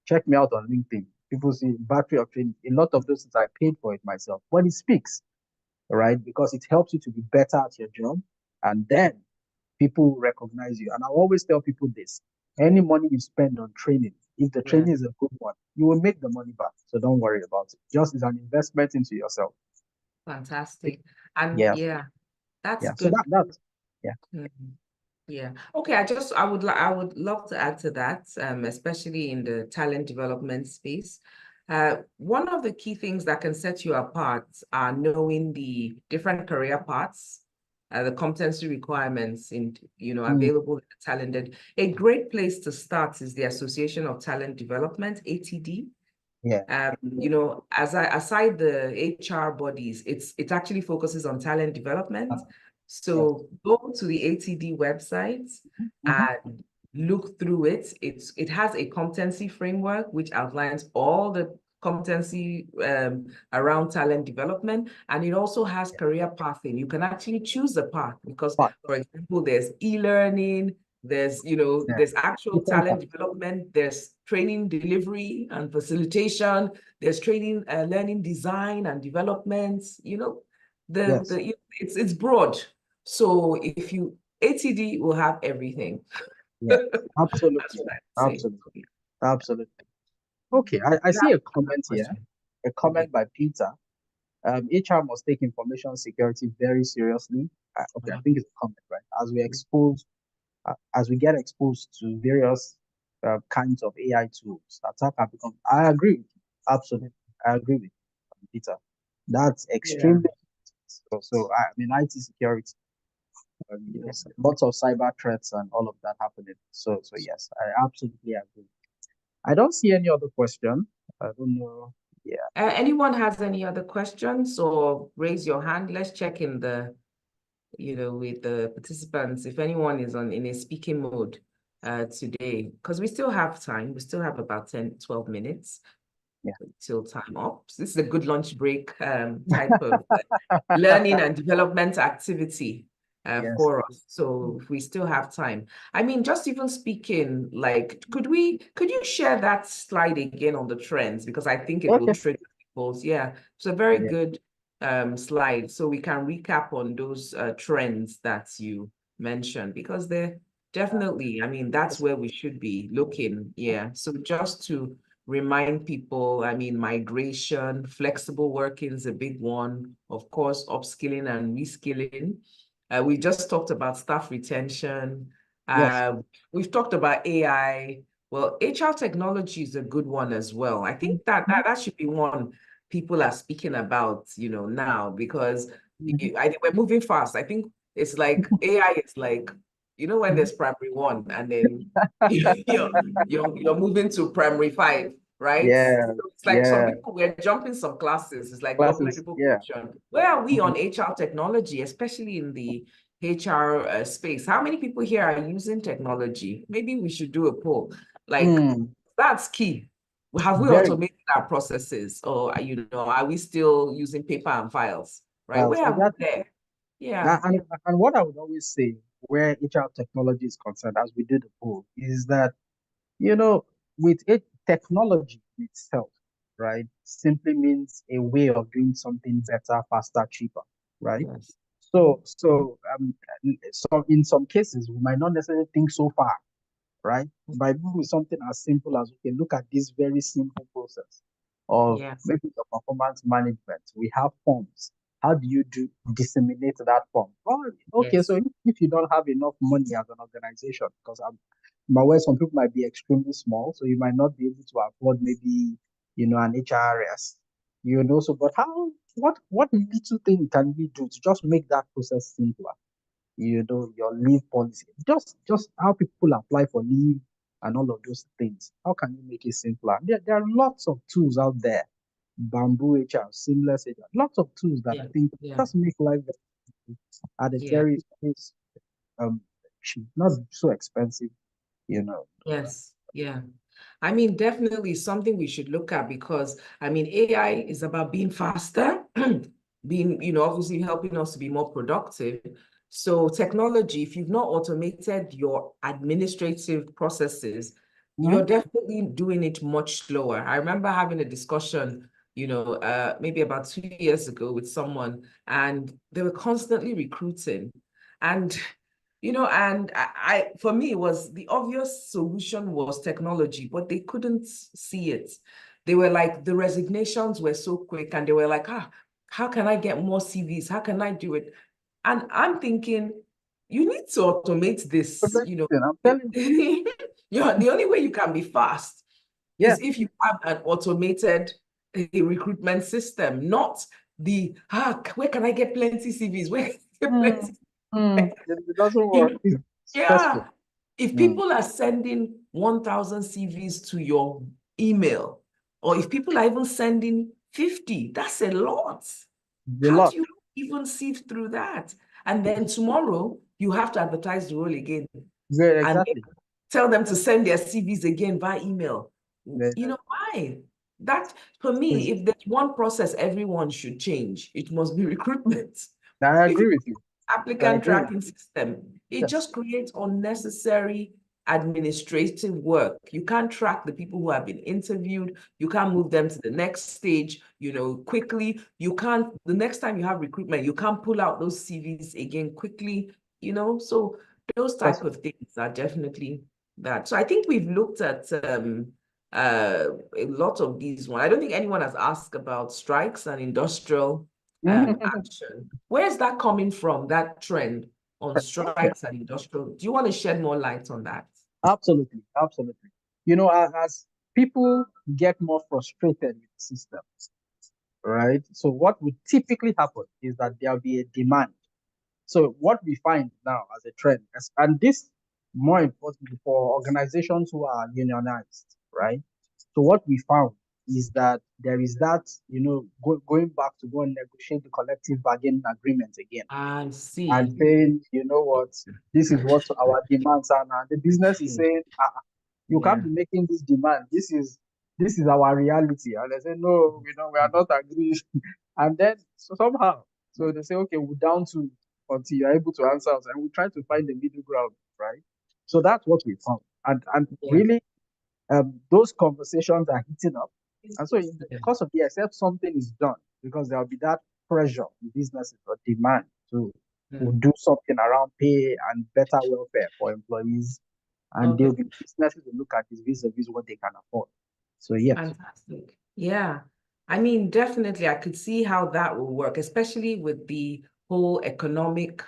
Check me out on LinkedIn. People see battery of training. A lot of those things I paid for it myself, but it speaks, right? Because it helps you to be better at your job, and then people will recognize you. And I always tell people this: any money you spend on training, if the training is a good one, you will make the money back. So don't worry about it. Just as an investment into yourself. Fantastic. And Yeah. that's Yeah. So good. that's Mhm. Yeah. Okay. I would love to add to that, especially in the talent development space. One of the key things that can set you apart are knowing the different career paths, the competency requirements available in the talented. A great place to start is the Association of Talent Development, ATD. yeah. Aside the HR bodies, it actually focuses on talent development. So go to the ATD website and look through it. It has a competency framework which outlines all the competency around talent development, and it also has career pathing. You can actually choose the path because, for example, there's e-learning, there's actual talent development, there's training delivery and facilitation, there's training, learning design and development. It's broad. So if you ATD will have everything. Yeah, absolutely. Okay, I see a comment here, a comment by Peter. HR must take information security very seriously. Okay, I think it's a comment, right? As we get exposed to various kinds of AI tools, attack have become. I agree, absolutely. I agree with Peter. That's extremely. So I mean, IT security. Lots of cyber threats and all of that happening. So yes, I absolutely agree. I don't see any other question. I don't know. Yeah. Anyone has any other questions, or raise your hand? Let's check in the, with the participants, if anyone is in a speaking mode today, because we still have time. We still have about 10, 12 minutes till time up. So this is a good lunch break type of learning and development activity for us. So we still have time. I mean, just even speaking, like, could you share that slide again on the trends? Because I think it will trigger people's, it's a very good slide. So we can recap on those trends that you mentioned, because they're definitely, I mean, that's where we should be looking. Yeah. So just to remind people, I mean, migration, flexible working is a big one. Of course, upskilling and reskilling. We just talked about staff retention. We've talked about AI. Well, HR technology is a good one as well. I think that should be one people are speaking about, now, because we're moving fast. I think it's like AI is like, when there's primary 1 and then you're moving to primary 5, right? Yeah. So it's like some people were jumping some classes. It's like people question, where are we on HR technology, especially in the HR space? How many people here are using technology? Maybe we should do a poll. Like that's key. Have we automated our processes, or are we still using paper and files? Right? Where are we there? Yeah. And what I would always say, where HR technology is concerned, as we do the poll, is that, with technology itself, right, simply means a way of doing something better, faster, cheaper, right? Yes. So in some cases, we might not necessarily think so far, right? By doing something as simple as, we can look at this very simple process of maybe the performance management. We have forms. how do you disseminate that form? Oh, okay, Yes. so if you don't have enough money as an organization, because I'm aware some people might be extremely small, so you might not be able to afford maybe, an HRS, so but what little thing can we do to just make that process simpler? Your leave policy, just how people apply for leave and all of those things. How can you make it simpler? There are lots of tools out there, Bamboo HR, Seamless HR, lots of tools that I think Yeah. just make life at a Yeah. very cheap, not so expensive, Yes. Yeah. I mean, definitely something we should look at because, I mean, AI is about being faster, being, obviously helping us to be more productive. So technology, if you've not automated your administrative processes, you're definitely doing it much slower. I remember having a discussion, maybe about 2 years ago with someone, and they were constantly recruiting. And and for me, it was the obvious solution was technology, but they couldn't see it. They were like, the resignations were so quick, and they were like, how can I get more CVs? How can I do it? And I'm thinking, you need to automate this, I'm telling you. the only way you can be fast Yeah. is if you have an automated recruitment system, not where can I get plenty CVs? Where can I get plenty? It doesn't work. It's stressful. Yeah. If people are sending 1,000 CVs to your email, or if people are even sending 50, that's a lot. A How lot. do you even sift through that? And then tomorrow, you have to advertise the role again. Yeah, And exactly. tell them to send their CVs again by email. Yeah. Why? That, for me, if there's one process everyone should change, it must be recruitment. I agree with you. Applicant tracking system, it just creates unnecessary administrative work. You can't track the people who have been interviewed. You can't move them to the next stage, quickly. You can't, the next time you have recruitment, you can't pull out those CVs again quickly, so those type of things are definitely that. So I think we've looked at a lot of these ones. I don't think anyone has asked about strikes and industrial action. Where's that coming from, that trend on strikes and industrial? Do you want to shed more light on that? Absolutely. Absolutely. As people get more frustrated with the system, right? So what would typically happen is that there'll be a demand. So what we find now as a trend, and this more importantly for organizations who are unionized, right? So what we found is that there is that, going back to go and negotiate the collective bargaining agreement again. I see. And saying, you know what, this is what our demands are now. The business is saying, you can't be making this demand. This is our reality. And they say, no, we are not agreeing. And then so somehow, so they say, okay, we're down to until you're able to answer us, and we try to find the middle ground, right? So that's what we found. And really, those conversations are heating up. And so in the course of the year, except something is done, because there'll be that pressure in businesses or demand to do something around pay and better welfare for employees. And there'll be businesses to look at this vis-a-vis what they can afford. So yeah. Fantastic. Yeah. I mean, definitely I could see how that will work, especially with the whole economic,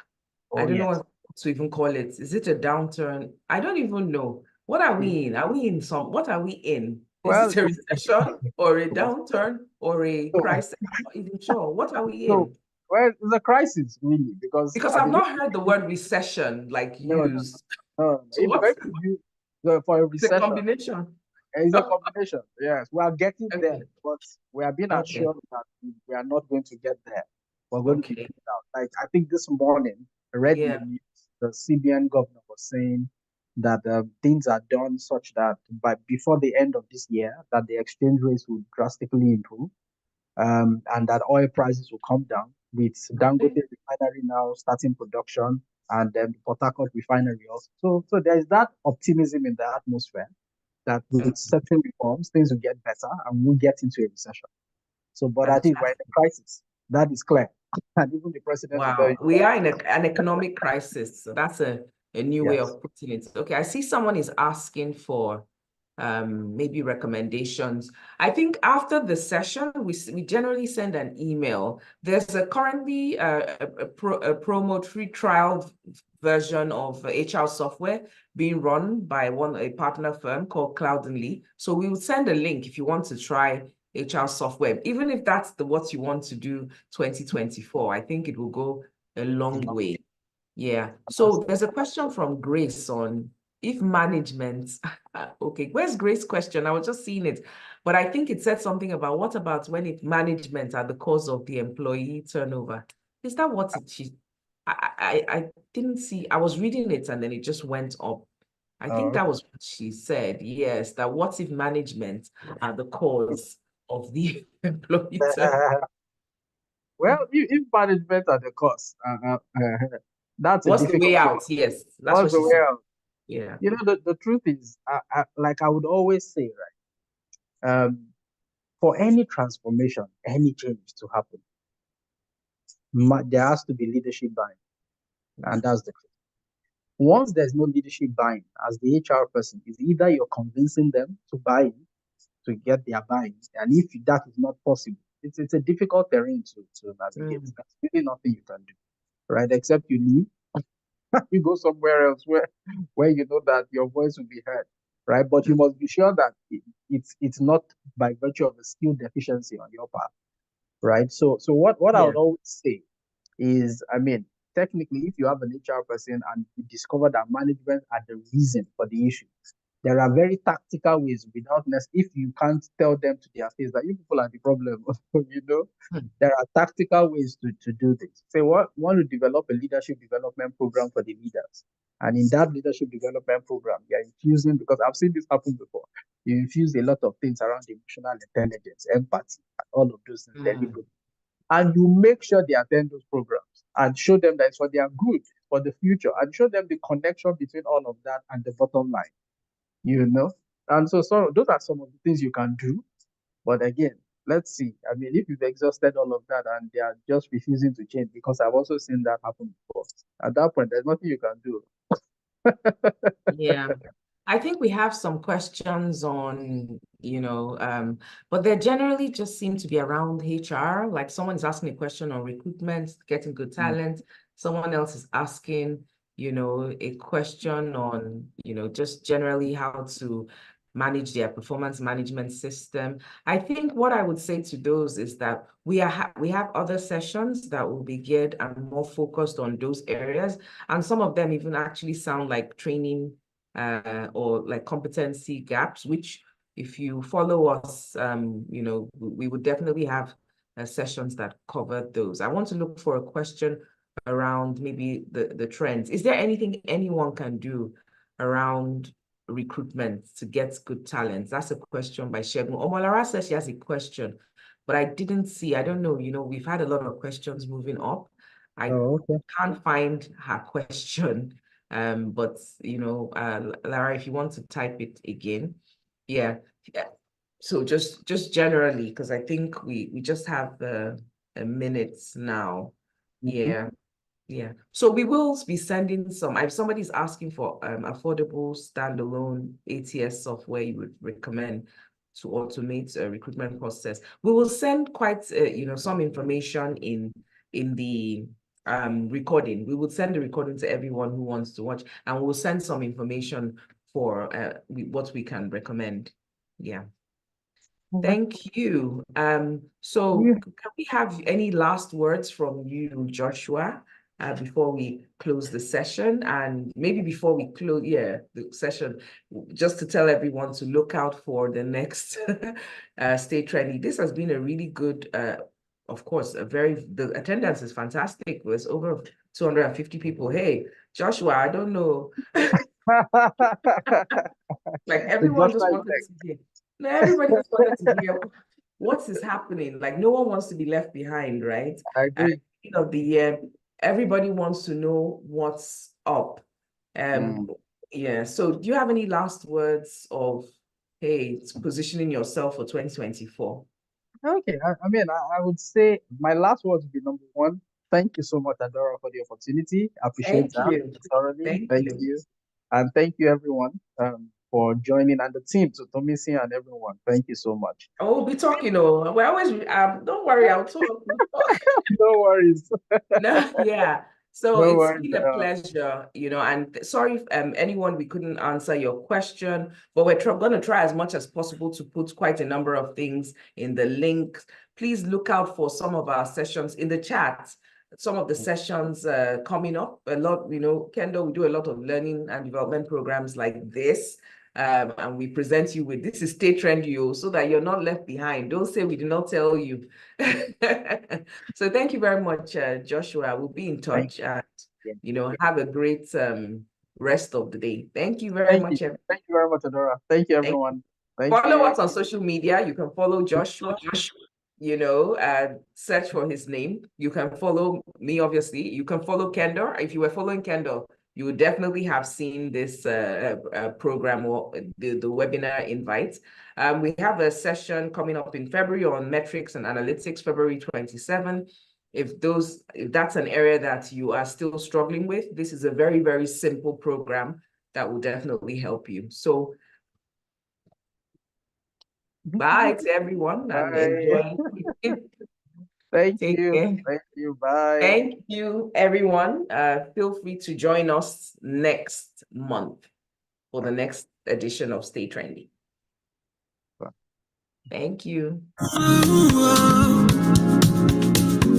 I don't know what to even call it. Is it a downturn? I don't even know. What are we in? What are we in? Well, is it a recession or a downturn or a crisis? I'm not even sure. What are we in? Well, it's a crisis, really, because I've not heard the word recession used. No. So If you for a recession, it's a combination. It's a combination. Yes, we are getting there, but we are being assured that we are not going to get there. We're going to get out. Like I think this morning, I read in the news, the CBN governor was saying that things are done such that before the end of this year, that the exchange rates will drastically improve, and that oil prices will come down. With Dangote refinery now starting production, and then Port Harcourt refinery also. So there is that optimism in the atmosphere that with certain reforms, things will get better and we'll get into a recession. So, but I think we're in a crisis. That is clear. And even the president. Wow, we are in an economic crisis. So that's a new way of putting it. Okay, I see someone is asking for maybe recommendations. I think after the session, we generally send an email. There's currently a promo free trial version of HR software being run by a partner firm called Cloudinly. So we will send a link if you want to try HR software, even if that's what you want to do 2024. I think it will go a long way. Yeah. So there's a question from Grace on if management, okay, where's Grace's question? I was just seeing it, but I think it said something about what about when if management are the cause of the employee turnover? Is that what it? I didn't see. I was reading it and then it just went up. I think that was what she said. Yes, that what if management are the cause of the employee turnover? Well, if management are the cause, that's What's a the difficult way out? question. Yes, that's What's what the she way said. out? Yeah. You know, the truth is, like I would always say, right? For any transformation, any change to happen, there has to be leadership buy-in, and that's the truth. Once there's no leadership buy-in, as the HR person, is either you're convincing them to buy in to get their buy-in, and if that is not possible, it's a difficult terrain to navigate. There's really nothing you can do, right? Except you leave, you go somewhere else where you know that your voice will be heard, right? But you must be sure that it's not by virtue of a skill deficiency on your part, right? So what I would always say is, I mean, technically, if you have an HR person and you discover that management are the reason for the issue, there are very tactical ways without if you can't tell them to their face that you people are the problem, you know, there are tactical ways to do this. Say, want to develop a leadership development program for the leaders. And in that leadership development program, you're infusing, because I've seen this happen before, you infuse a lot of things around emotional intelligence, empathy, and all of those things deliberately. And you make sure they attend those programs and show them that it's for their good, for the future, and show them the connection between all of that and the bottom line, you know? And so those are some of the things you can do. But again, let's see. I mean, if you've exhausted all of that and they are just refusing to change, because I've also seen that happen before, at that point, there's nothing you can do. Yeah. I think we have some questions on, but they generally just seem to be around HR. Like someone's asking a question on recruitment, getting good talent. Someone else is asking, a question on, just generally how to manage their performance management system. I think what I would say to those is that we have other sessions that will be geared and more focused on those areas. And some of them even actually sound like training or like competency gaps, which if you follow us, we would definitely have sessions that cover those. I want to look for a question around maybe the trends. Is there anything anyone can do around recruitment to get good talent? That's a question by Shegun. Omolara says she has a question, but I didn't see, I don't know, we've had a lot of questions moving up. I can't find her question. But Lara, if you want to type it again, yeah. So just generally, because I think we just have a minute now. Yeah. So we will be sending some. If somebody's asking for affordable standalone ATS software you would recommend to automate a recruitment process, we will send quite some information in the recording. We would send the recording to everyone who wants to watch, and we'll send some information for what we can recommend. Yeah. Thank you. So can we have any last words from you, Joshua, before we close the session? And maybe before we close, the session, just to tell everyone to look out for the next Stay Trendy. This has been a really good, of course, the attendance is fantastic. It was over 250 people. Hey, Joshua, I don't know. Like everyone just wanted to hear. No, everybody just wanted to hear what is happening. Like no one wants to be left behind, right? I agree. At the end of the year, everybody wants to know what's up. Yeah. So do you have any last words of, hey, it's positioning yourself for 2024? Okay. I mean, I would say my last words would be number one, thank you so much, Adora, for the opportunity. I appreciate that thoroughly. Thank you. And thank you, everyone, for joining, and the team, to Tomisi and everyone. Thank you so much. Oh, we'll be talking. Oh, we always don't worry, I'll talk. No worries. No, yeah. So No it's worries. been a pleasure, and sorry if anyone we couldn't answer your question, but we're going to try as much as possible to put quite a number of things in the links. Please look out for some of our sessions in the chat. Some of the sessions coming up a lot, Kendall, we do a lot of learning and development programs like this. And we present you with, this is Stay Trendy, so that you're not left behind. Don't say we did not tell you. So thank you very much, Joshua. We'll be in touch and, have a great rest of the day. Thank you very much. Thank you very much, Adora. Thank you, everyone. Follow us on social media. You can follow Joshua, search for his name. You can follow me, obviously. You can follow Kendall. If you were following Kendall, you would definitely have seen this program or the webinar invite. We have a session coming up in February on metrics and analytics, February 27. If that's an area that you are still struggling with, this is a very, very simple program that will definitely help you. So bye to everyone. Bye. And enjoy. Thank Take you. care. Thank you. Bye. Thank you, everyone. Feel free to join us next month for the next edition of Stay Trendy. Bye. Thank you.